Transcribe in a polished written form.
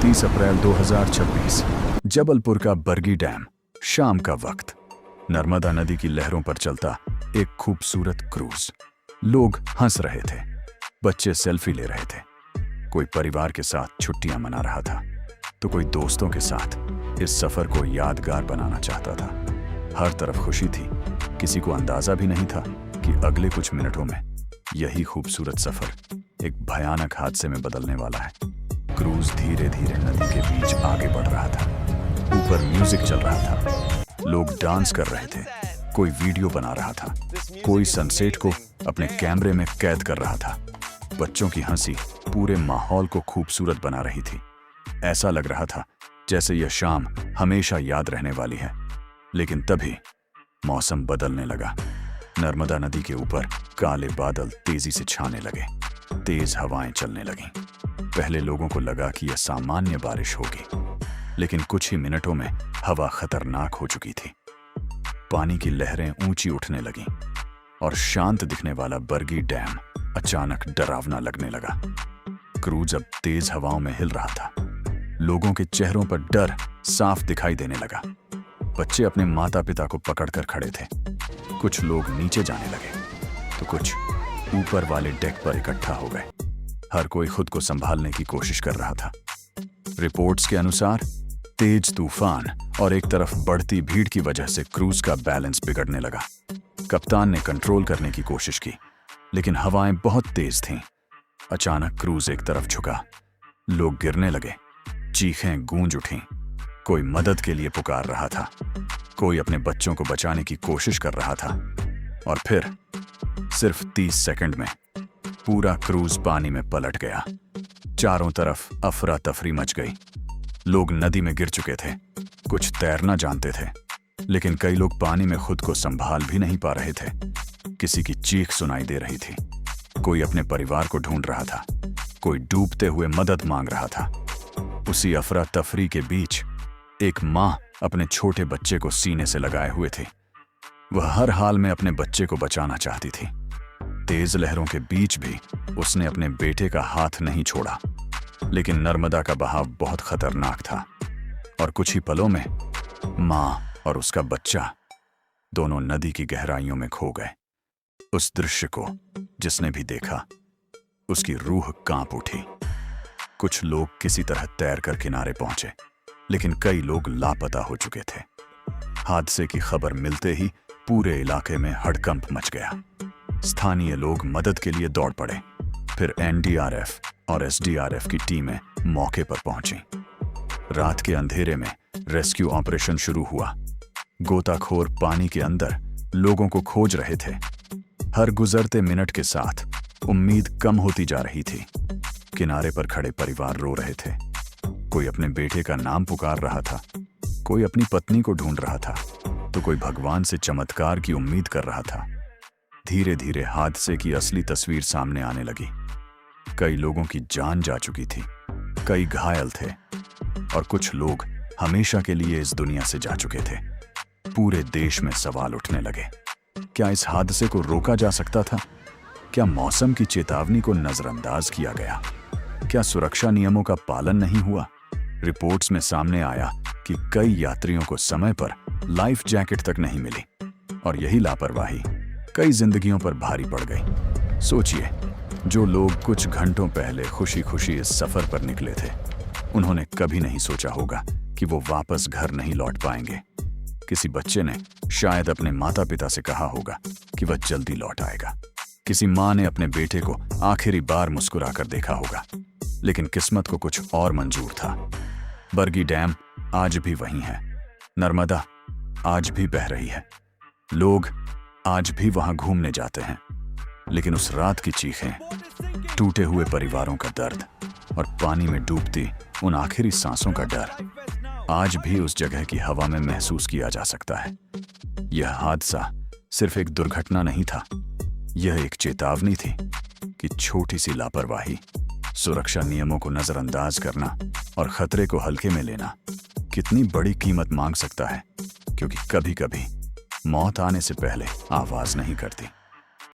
29 अप्रैल 2026, जबलपुर का बरगी डैम। शाम का वक्त, नर्मदा नदी की लहरों पर चलता एक खूबसूरत क्रूज। लोग हंस रहे थे, बच्चे सेल्फी ले रहे थे, कोई परिवार के साथ छुट्टियां मना रहा था तो कोई दोस्तों के साथ इस सफर को यादगार बनाना चाहता था। हर तरफ खुशी थी, किसी को अंदाजा भी नहीं था कि अगले कुछ मिनटों में यही खूबसूरत सफर एक भयानक हादसे में बदलने वाला है। क्रूज धीरे धीरे नदी के बीच आगे बढ़ रहा था। ऊपर म्यूजिक चल रहा था, लोग डांस कर रहे थे, कोई वीडियो बना रहा था, कोई सनसेट को अपने कैमरे में कैद कर रहा था। बच्चों की हंसी पूरे माहौल को खूबसूरत बना रही थी। ऐसा लग रहा था जैसे यह शाम हमेशा याद रहने वाली है। लेकिन तभी मौसम बदलने लगा। नर्मदा नदी के ऊपर काले बादल तेजी से छाने लगे, तेज हवाएं चलने लगीं। पहले लोगों को लगा कि यह सामान्य बारिश होगी, लेकिन कुछ ही मिनटों में हवा खतरनाक हो चुकी थी। पानी की लहरें ऊंची उठने लगीं और शांत दिखने वाला बरगी डैम अचानक डरावना लगने लगा। क्रूज अब तेज हवाओं में हिल रहा था। लोगों के चेहरों पर डर साफ दिखाई देने लगा। बच्चे अपने माता पिता को पकड़कर खड़े थे। कुछ लोग नीचे जाने लगे तो कुछ ऊपर वाले डेक पर इकट्ठा हो गए। हर कोई खुद को संभालने की कोशिश कर रहा था। रिपोर्ट्स के अनुसार तेज तूफान और एक तरफ बढ़ती भीड़ की वजह से क्रूज का बैलेंस बिगड़ने लगा। कप्तान ने कंट्रोल करने की कोशिश की, लेकिन हवाएं बहुत तेज थीं। अचानक क्रूज एक तरफ झुका, लोग गिरने लगे, चीखें गूंज उठीं। कोई मदद के लिए पुकार रहा था, कोई अपने बच्चों को बचाने की कोशिश कर रहा था। और फिर सिर्फ 30 सेकंड में पूरा क्रूज पानी में पलट गया। चारों तरफ अफरा तफरी मच गई। लोग नदी में गिर चुके थे, कुछ तैरना जानते थे, लेकिन कई लोग पानी में खुद को संभाल भी नहीं पा रहे थे। किसी की चीख सुनाई दे रही थी, कोई अपने परिवार को ढूंढ रहा था, कोई डूबते हुए मदद मांग रहा था। उसी अफरा तफरी के बीच एक माँ अपने छोटे बच्चे को सीने से लगाए हुए थी। वह हर हाल में अपने बच्चे को बचाना चाहती थी। तेज लहरों के बीच भी उसने अपने बेटे का हाथ नहीं छोड़ा। लेकिन नर्मदा का बहाव बहुत खतरनाक था और कुछ ही पलों में माँ और उसका बच्चा दोनों नदी की गहराइयों में खो गए। उस दृश्य को जिसने भी देखा, उसकी रूह कांप उठी। कुछ लोग किसी तरह तैरकर किनारे पहुंचे, लेकिन कई लोग लापता हो चुके थे। हादसे की खबर मिलते ही पूरे इलाके में हड़कंप मच गया। स्थानीय लोग मदद के लिए दौड़ पड़े। फिर एनडीआरएफ और एसडीआरएफ की टीमें मौके पर पहुंची। रात के अंधेरे में रेस्क्यू ऑपरेशन शुरू हुआ। गोताखोर पानी के अंदर लोगों को खोज रहे थे। हर गुजरते मिनट के साथ उम्मीद कम होती जा रही थी। किनारे पर खड़े परिवार रो रहे थे, कोई अपने बेटे का नाम पुकार रहा था, कोई अपनी पत्नी को ढूंढ रहा था, तो कोई भगवान से चमत्कार की उम्मीद कर रहा था। धीरे धीरे हादसे की असली तस्वीर सामने आने लगी। कई लोगों की जान जा चुकी थी, कई घायल थे और कुछ लोग हमेशा के लिए इस दुनिया से जा चुके थे। पूरे देश में सवाल उठने लगे, क्या इस हादसे को रोका जा सकता था? क्या मौसम की चेतावनी को नजरअंदाज किया गया? क्या सुरक्षा नियमों का पालन नहीं हुआ? रिपोर्ट्स में सामने आया कि कई यात्रियों को समय पर लाइफ जैकेट तक नहीं मिली और यही लापरवाही कई जिंदगियों पर भारी पड़ गई। सोचिए, जो लोग कुछ घंटों पहले खुशी खुशी इस सफर पर निकले थे, उन्होंने कभी नहीं सोचा होगा कि वो वापस घर नहीं लौट पाएंगे। किसी बच्चे ने शायद अपने माता पिता से कहा होगा कि वह जल्दी लौट आएगा। किसी माँ ने अपने बेटे को आखिरी बार मुस्कुराकर देखा होगा, लेकिन किस्मत को कुछ और मंजूर था। बरगी डैम आज भी वहीं है, नर्मदा आज भी बह रही है, लोग आज भी वहां घूमने जाते हैं। लेकिन उस रात की चीखें, टूटे हुए परिवारों का दर्द और पानी में डूबती उन आखिरी सांसों का डर आज भी उस जगह की हवा में महसूस किया जा सकता है। यह हादसा सिर्फ एक दुर्घटना नहीं था, यह एक चेतावनी थी कि छोटी सी लापरवाही, सुरक्षा नियमों को नजरअंदाज करना और खतरे को हल्के में लेना कितनी बड़ी कीमत मांग सकता है, क्योंकि कभी-कभी मौत आने से पहले आवाज नहीं करती।